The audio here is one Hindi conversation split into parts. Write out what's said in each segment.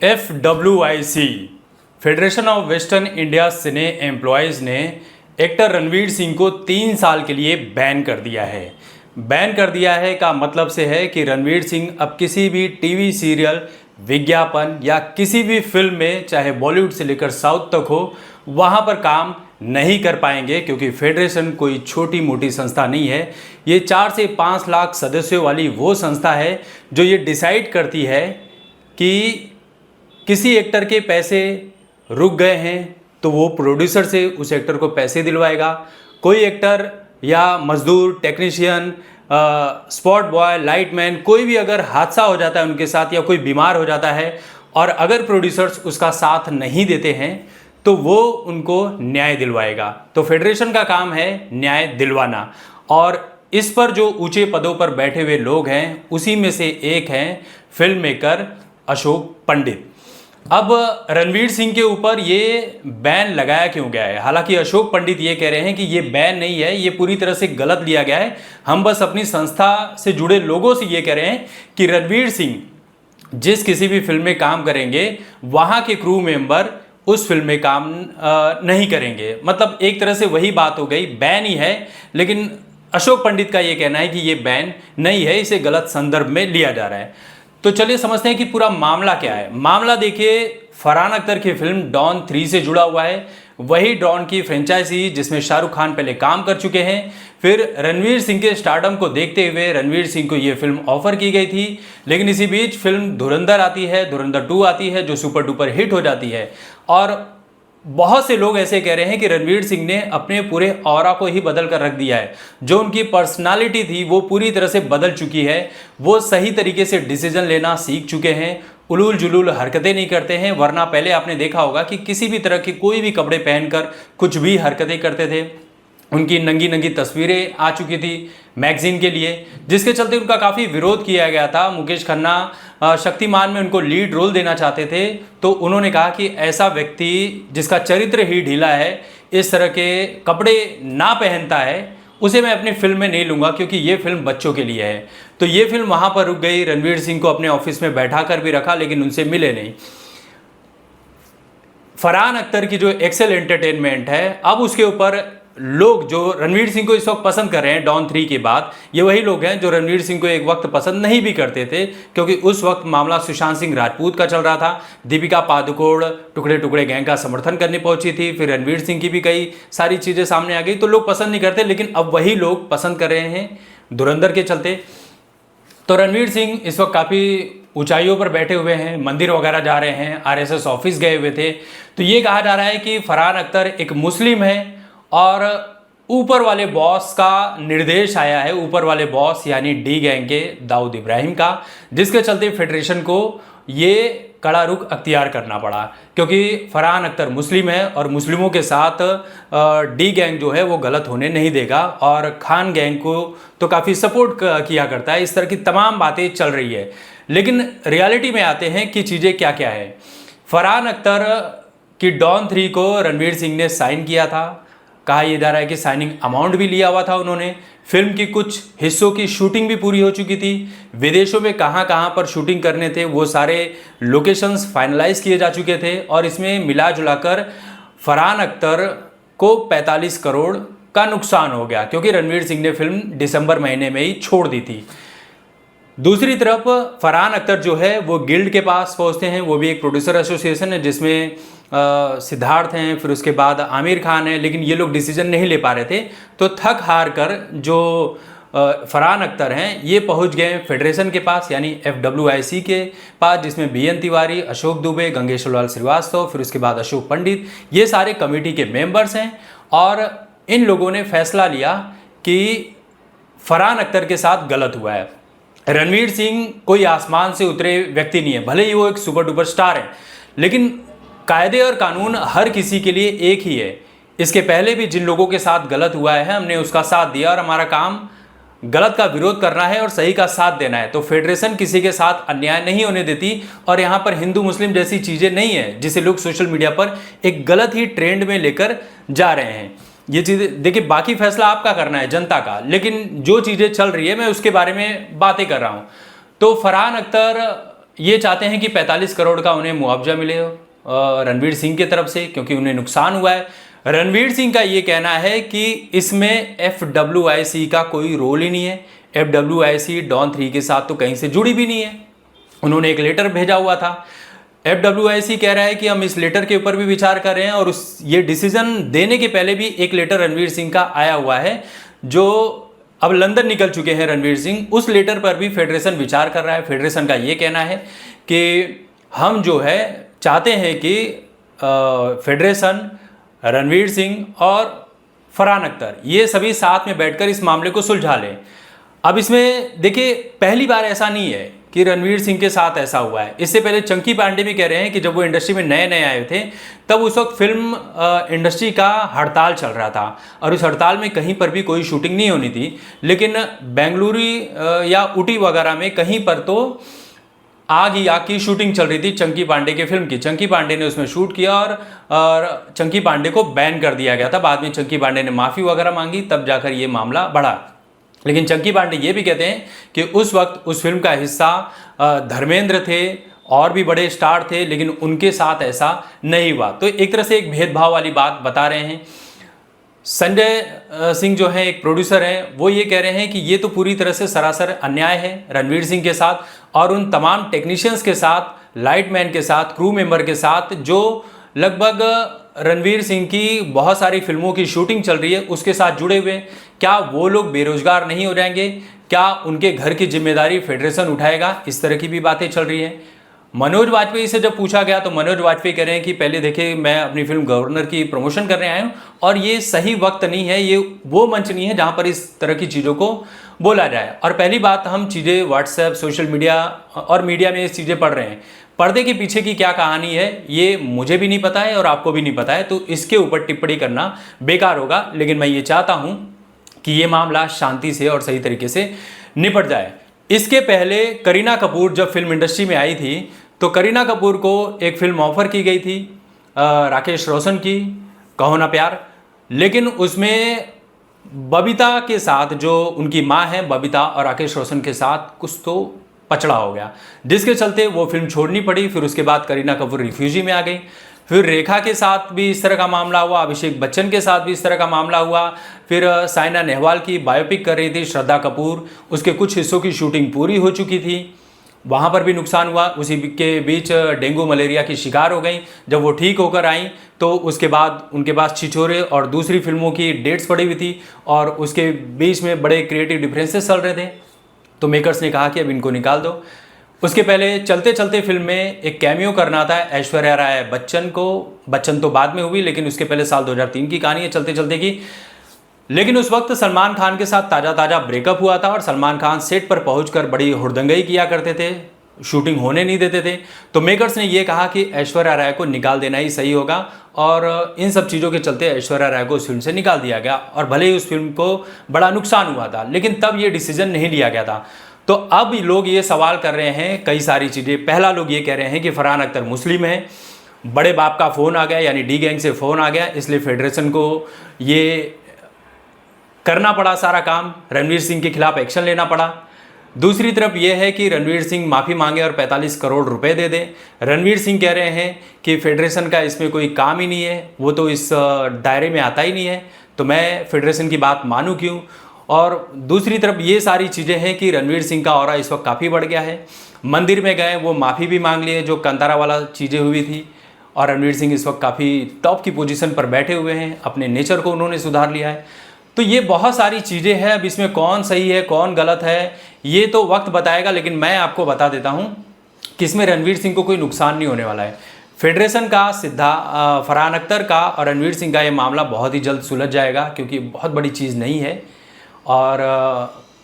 FWIC federation of western India cine employees ने एक्टर रणवीर सिंह को 3 साल के लिए बैन कर दिया है। बैन कर दिया है का मतलब से है कि रणवीर सिंह अब किसी भी टीवी सीरियल, विज्ञापन या किसी भी फिल्म में, चाहे बॉलीवुड से लेकर साउथ तक हो, वहाँ पर काम नहीं कर पाएंगे, क्योंकि फेडरेशन कोई छोटी मोटी संस्था नहीं है। ये 4 से 5 लाख सदस्यों वाली वो संस्था है जो ये डिसाइड करती है कि किसी एक्टर के पैसे रुक गए हैं तो वो प्रोड्यूसर से उस एक्टर को पैसे दिलवाएगा। कोई एक्टर या मजदूर, टेक्नीशियन, स्पॉट बॉय, लाइटमैन, कोई भी अगर हादसा हो जाता है उनके साथ या कोई बीमार हो जाता है और अगर प्रोड्यूसर्स उसका साथ नहीं देते हैं तो वो उनको न्याय दिलवाएगा। तो फेडरेशन का काम है न्याय दिलवाना, और इस पर जो ऊंचे पदों पर बैठे हुए लोग हैं उसी में से एक हैं फिल्म मेकर अशोक पंडित। अब रणवीर सिंह के ऊपर ये बैन लगाया क्यों गया है? हालांकि अशोक पंडित ये कह रहे हैं कि ये बैन नहीं है, ये पूरी तरह से गलत लिया गया है। हम बस अपनी संस्था से जुड़े लोगों से ये कह रहे हैं कि रणवीर सिंह जिस किसी भी फिल्म में काम करेंगे वहाँ के क्रू मेंबर उस फिल्म में काम नहीं करेंगे। मतलब एक तरह से वही बात हो गई, बैन ही है, लेकिन अशोक पंडित का ये कहना है कि ये बैन नहीं है, इसे गलत संदर्भ में लिया जा रहा है। तो चलिए समझते हैं कि पूरा मामला क्या है। मामला देखिए, फरहान अख्तर की फिल्म डॉन 3 से जुड़ा हुआ है। वही डॉन की फ्रेंचाइजी जिसमें शाहरुख खान पहले काम कर चुके हैं। फिर रणवीर सिंह के स्टारडम को देखते हुए रणवीर सिंह को ये फिल्म ऑफर की गई थी, लेकिन इसी बीच फिल्म धुरंधर आती है, धुरंधर 2 आती है जो सुपर डुपर हिट हो जाती है। और बहुत से लोग ऐसे कह रहे हैं कि रणवीर सिंह ने अपने पूरे ऑरा को ही बदल कर रख दिया है। जो उनकी पर्सनालिटी थी वो पूरी तरह से बदल चुकी है। वो सही तरीके से डिसीजन लेना सीख चुके हैं, उलूल जुलूल हरकतें नहीं करते हैं। वरना पहले आपने देखा होगा कि किसी भी तरह के कोई भी कपड़े पहनकर कुछ भी हरकतें करते थे। उनकी नंगी नंगी तस्वीरें आ चुकी थी मैगजीन के लिए, जिसके चलते उनका काफ़ी विरोध किया गया था। मुकेश खन्ना शक्तिमान में उनको लीड रोल देना चाहते थे, तो उन्होंने कहा कि ऐसा व्यक्ति जिसका चरित्र ही ढीला है, इस तरह के कपड़े ना पहनता है, उसे मैं अपनी फिल्म में नहीं लूँगा, क्योंकि ये फिल्म बच्चों के लिए है। तो ये फिल्म वहाँ पर रुक गई। रणवीर सिंह को अपने ऑफिस में बैठा कर भी रखा, लेकिन उनसे मिले नहीं। फरहान अख्तर की जो एक्सेल एंटरटेनमेंट है, अब उसके ऊपर लोग जो रणवीर सिंह को इस वक्त पसंद कर रहे हैं डॉन 3 के बाद, ये वही लोग हैं जो रणवीर सिंह को एक वक्त पसंद नहीं भी करते थे, क्योंकि उस वक्त मामला सुशांत सिंह राजपूत का चल रहा था। दीपिका पादुकोण टुकड़े टुकड़े गैंग का समर्थन करने पहुंची थी। फिर रणवीर सिंह की भी कई सारी चीज़ें सामने आ गई, तो लोग पसंद नहीं करते, लेकिन अब वही लोग पसंद कर रहे हैं धुरंधर के चलते। तो रणवीर सिंह इस वक्त काफ़ी ऊंचाइयों पर बैठे हुए हैं, मंदिर वगैरह जा रहे हैं, RSS ऑफिस गए हुए थे। तो ये कहा जा रहा है कि फरहान अख्तर एक मुस्लिम है और ऊपर वाले बॉस का निर्देश आया है, ऊपर वाले बॉस यानी डी गैंग के दाऊद इब्राहिम का, जिसके चलते फेडरेशन को ये कड़ा रुख अख्तियार करना पड़ा, क्योंकि फरहान अख्तर मुस्लिम है और मुस्लिमों के साथ डी गैंग जो है वो गलत होने नहीं देगा, और खान गैंग को तो काफ़ी सपोर्ट किया करता है। इस तरह की तमाम बातें चल रही है, लेकिन रियलिटी में आते हैं कि चीज़ें क्या क्या है। फरहान अख्तर की डॉन 3 को रणवीर सिंह ने साइन किया था। कहा यह जा रहा है कि साइनिंग अमाउंट भी लिया हुआ था उन्होंने। फिल्म की कुछ हिस्सों की शूटिंग भी पूरी हो चुकी थी। विदेशों में कहाँ कहाँ पर शूटिंग करने थे वो सारे लोकेशंस फाइनलाइज किए जा चुके थे, और इसमें मिला जुलाकर फरहान अख्तर को 45 करोड़ का नुकसान हो गया, क्योंकि रणवीर सिंह ने फिल्म दिसंबर महीने में ही छोड़ दी थी। दूसरी तरफ फरहान अख्तर जो है वो गिल्ड के पास पहुंचते हैं। वो भी एक प्रोड्यूसर एसोसिएशन है जिसमें सिद्धार्थ हैं, फिर उसके बाद आमिर खान है, लेकिन ये लोग डिसीजन नहीं ले पा रहे थे। तो थक हार कर जो फरहान अख्तर हैं ये पहुंच गए फेडरेशन के पास, यानी FWIC के पास, जिसमें BN तिवारी, अशोक दुबे, गंगेश्वर लाल श्रीवास्तव, फिर उसके बाद अशोक पंडित, ये सारे कमेटी के मेंबर्स हैं। और इन लोगों ने फैसला लिया कि फरहान अख्तर के साथ गलत हुआ है। रणवीर सिंह कोई आसमान से उतरे व्यक्ति नहीं है, भले ही वो एक सुपर डुपर स्टार है, लेकिन कायदे और कानून हर किसी के लिए एक ही है। इसके पहले भी जिन लोगों के साथ गलत हुआ है हमने उसका साथ दिया, और हमारा काम गलत का विरोध करना है और सही का साथ देना है। तो फेडरेशन किसी के साथ अन्याय नहीं होने देती, और यहाँ पर हिंदू मुस्लिम जैसी चीज़ें नहीं है जिसे लोग सोशल मीडिया पर एक गलत ही ट्रेंड में लेकर जा रहे हैं। ये चीज़ें देखिए, बाकी फैसला आपका करना है, जनता का, लेकिन जो चीज़ें चल रही है मैं उसके बारे में बातें कर रहा हूँ। तो फरहान अख्तर ये चाहते हैं कि 45 करोड़ का उन्हें मुआवजा मिले रणवीर सिंह की तरफ से, क्योंकि उन्हें नुकसान हुआ है। रणवीर सिंह का ये कहना है कि इसमें FWIC का कोई रोल ही नहीं है। FWIC डॉन 3 के साथ तो कहीं से जुड़ी भी नहीं है। उन्होंने एक लेटर भेजा हुआ था। FWIC कह रहा है कि हम इस लेटर के ऊपर भी विचार कर रहे हैं, और ये डिसीजन देने के पहले भी एक लेटर रणवीर सिंह का आया हुआ है, जो अब लंदन निकल चुके हैं रणवीर सिंह। उस लेटर पर भी फेडरेशन विचार कर रहा है। फेडरेशन का ये कहना है कि हम जो है चाहते हैं कि फेडरेशन, रणवीर सिंह और फरहान अख्तर ये सभी साथ में बैठकर इस मामले को सुलझा लें। अब इसमें देखिए, पहली बार ऐसा नहीं है कि रणवीर सिंह के साथ ऐसा हुआ है। इससे पहले चंकी पांडे भी कह रहे हैं कि जब वो इंडस्ट्री में नए नए आए थे, तब उस वक्त फिल्म इंडस्ट्री का हड़ताल चल रहा था, और उस हड़ताल में कहीं पर भी कोई शूटिंग नहीं होनी थी। लेकिन बेंगलुरु या ऊटी वगैरह में कहीं पर तो आग ही आग की शूटिंग चल रही थी चंकी पांडे के फिल्म की। चंकी पांडे ने उसमें शूट किया, और चंकी पांडे को बैन कर दिया गया था। बाद में चंकी पांडे ने माफ़ी वगैरह मांगी, तब जाकर ये मामला बढ़ा। लेकिन चंकी पांडे ये भी कहते हैं कि उस वक्त उस फिल्म का हिस्सा धर्मेंद्र थे, और भी बड़े स्टार थे, लेकिन उनके साथ ऐसा नहीं हुआ। तो एक तरह से एक भेदभाव वाली बात बता रहे हैं। संजय सिंह जो है एक प्रोड्यूसर हैं, वो ये कह रहे हैं कि ये तो पूरी तरह से सरासर अन्याय है रणवीर सिंह के साथ और उन तमाम टेक्नीशियंस के साथ, लाइटमैन के साथ, क्रू मेंबर के साथ, जो लगभग रणवीर सिंह की बहुत सारी फिल्मों की शूटिंग चल रही है उसके साथ जुड़े हुए। क्या वो लोग बेरोजगार नहीं हो जाएंगे? क्या उनके घर की जिम्मेदारी फेडरेशन उठाएगा? इस तरह की भी बातें चल रही हैं। मनोज वाजपेयी से जब पूछा गया तो मनोज वाजपेयी कह रहे हैं कि पहले देखिए, मैं अपनी फिल्म गवर्नर की प्रमोशन करने आया हूँ, और ये सही वक्त नहीं है, ये वो मंच नहीं है जहाँ पर इस तरह की चीज़ों को बोला जाए। और पहली बात, हम चीज़ें व्हाट्सएप, सोशल मीडिया और मीडिया में ये चीज़ें पढ़ रहे हैं। पर्दे के पीछे की क्या कहानी है ये मुझे भी नहीं पता है और आपको भी नहीं पता है, तो इसके ऊपर टिप्पणी करना बेकार होगा। लेकिन मैं ये चाहता हूँ कि ये मामला शांति से और सही तरीके से निपट जाए। इसके पहले करीना कपूर जब फिल्म इंडस्ट्री में आई थी, तो करीना कपूर को एक फिल्म ऑफर की गई थी राकेश रोशन की, कहो ना प्यार। लेकिन उसमें बबीता के साथ, जो उनकी माँ है बबीता, और राकेश रोशन के साथ कुछ तो पचड़ा हो गया, जिसके चलते वो फिल्म छोड़नी पड़ी। फिर उसके बाद करीना कपूर रिफ्यूजी में आ गई। फिर रेखा के साथ भी इस तरह का मामला हुआ, अभिषेक बच्चन के साथ भी इस तरह का मामला हुआ। फिर साइना नेहवाल की बायोपिक कर रही थी श्रद्धा कपूर, उसके कुछ हिस्सों की शूटिंग पूरी हो चुकी थी, वहाँ पर भी नुकसान हुआ। उसी के बीच डेंगू मलेरिया की शिकार हो गई। जब वो ठीक होकर आई तो उसके बाद उनके पास छिछोरे और दूसरी फिल्मों की डेट्स पड़ी हुई थी, और उसके बीच में बड़े क्रिएटिव डिफरेंसेस चल रहे थे। तो मेकर्स ने कहा कि अब इनको निकाल दो। उसके पहले चलते चलते फिल्म में एक कैमियो करना था ऐश्वर्या राय बच्चन को। बच्चन तो बाद में हुई, लेकिन उसके पहले साल 2003 की कहानी है चलते चलते की। लेकिन उस वक्त सलमान खान के साथ ताज़ा ब्रेकअप हुआ था, और सलमान खान सेट पर पहुंचकर बड़ी हुड़दंगई किया करते थे, शूटिंग होने नहीं देते थे। तो मेकर्स ने यह कहा कि ऐश्वर्या राय को निकाल देना ही सही होगा, और इन सब चीज़ों के चलते ऐश्वर्या राय को उस फिल्म से निकाल दिया गया। और भले ही उस फिल्म को बड़ा नुकसान हुआ था, लेकिन तब ये डिसीजन नहीं लिया गया था। तो अब लोग ये सवाल कर रहे हैं कई सारी चीज़ें। पहला, लोग ये कह रहे हैं कि फरहान अख्तर मुस्लिम है, बड़े बाप का फ़ोन आ गया, यानी डी गैंग से फ़ोन आ गया, इसलिए फेडरेशन को ये करना पड़ा सारा काम, रणवीर सिंह के खिलाफ एक्शन लेना पड़ा। दूसरी तरफ यह है कि रणवीर सिंह माफ़ी मांगे और 45 करोड़ रुपए दे दें। रणवीर सिंह कह रहे हैं कि फेडरेशन का इसमें कोई काम ही नहीं है, वो तो इस दायरे में आता ही नहीं है, तो मैं फेडरेशन की बात मानूं क्यों। और दूसरी तरफ ये सारी चीज़ें हैं कि रणवीर सिंह का ऑरा इस वक्त काफ़ी बढ़ गया है। मंदिर में गए, वो माफ़ी भी मांग लिए जो कंतारा वाला चीज़ें हुई थी, और रणवीर सिंह इस वक्त काफ़ी टॉप की पोजीशन पर बैठे हुए हैं, अपने नेचर को उन्होंने सुधार लिया है। तो ये बहुत सारी चीज़ें हैं। अब इसमें कौन सही है कौन गलत है ये तो वक्त बताएगा, लेकिन मैं आपको बता देता हूँ कि इसमें रणवीर सिंह को कोई नुकसान नहीं होने वाला है। फेडरेशन का फरहान अख्तर का और रणवीर सिंह का ये मामला बहुत ही जल्द सुलझ जाएगा, क्योंकि बहुत बड़ी चीज़ नहीं है। और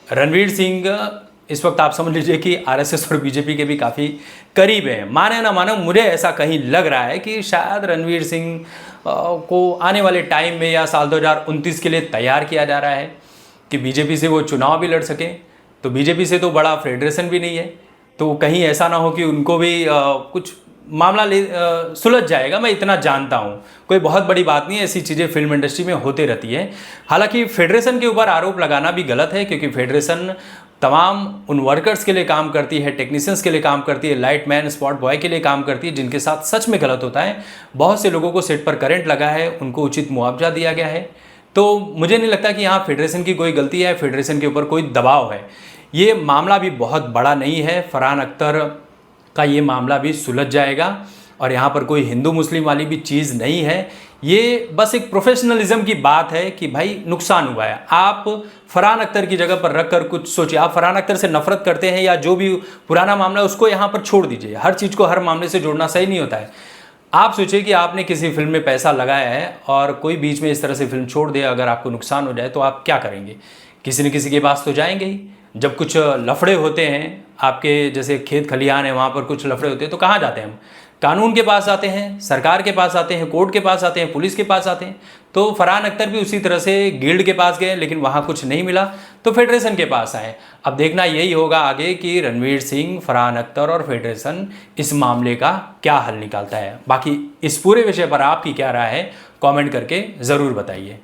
रणवीर सिंह इस वक्त आप समझ लीजिए कि आरएसएस और बीजेपी के भी काफ़ी करीब हैं। माने ना माने, मुझे ऐसा कहीं लग रहा है कि शायद रणवीर सिंह को आने वाले टाइम में या साल 2029 के लिए तैयार किया जा रहा है कि बीजेपी से वो चुनाव भी लड़ सकें। तो बीजेपी से तो बड़ा फेडरेशन भी नहीं है, तो कहीं ऐसा ना हो कि उनको भी कुछ मामला सुलझ जाएगा। मैं इतना जानता हूँ, कोई बहुत बड़ी बात नहीं है, ऐसी चीज़ें फिल्म इंडस्ट्री में होती रहती है। हालांकि फेडरेशन के ऊपर आरोप लगाना भी गलत है, क्योंकि फेडरेशन तमाम उन वर्कर्स के लिए काम करती है, टेक्नीशियंस के लिए काम करती है, लाइट मैन, स्पॉट बॉय के लिए काम करती है, जिनके साथ सच में गलत होता है। बहुत से लोगों को सेट पर करंट लगा है, उनको उचित मुआवजा दिया गया है। तो मुझे नहीं लगता कि यहाँ फेडरेशन की कोई गलती है, फेडरेशन के ऊपर कोई दबाव है। ये मामला भी बहुत बड़ा नहीं है, फरहान अख्तर का ये मामला भी सुलझ जाएगा और यहाँ पर कोई हिंदू मुस्लिम वाली भी चीज़ नहीं है। ये बस एक प्रोफेशनलिज्म की बात है कि भाई नुकसान हुआ है। आप फरहान अख्तर की जगह पर रखकर कुछ सोचिए। आप फरहान अख्तर से नफरत करते हैं या जो भी पुराना मामला है उसको यहाँ पर छोड़ दीजिए। हर चीज़ को हर मामले से जोड़ना सही नहीं होता है। आप सोचिए कि आपने किसी फिल्म में पैसा लगाया है और कोई बीच में इस तरह से फिल्म छोड़ दे, अगर आपको नुकसान हो जाए तो आप क्या करेंगे? किसी न किसी के पास तो जाएंगे ही। जब कुछ लफड़े होते हैं, आपके जैसे खेत खलिहान है वहाँ पर कुछ लफड़े होते हैं, तो कहाँ जाते हैं हम? कानून के पास आते हैं, सरकार के पास आते हैं, कोर्ट के पास आते हैं, पुलिस के पास आते हैं। तो फरहान अख्तर भी उसी तरह से गिल्ड के पास गए, लेकिन वहाँ कुछ नहीं मिला तो फेडरेशन के पास आए। अब देखना यही होगा आगे कि रणवीर सिंह, फरहान अख्तर और फेडरेशन इस मामले का क्या हल निकालता है। बाकी इस पूरे विषय पर आपकी क्या राय है, कमेंट करके ज़रूर बताइए।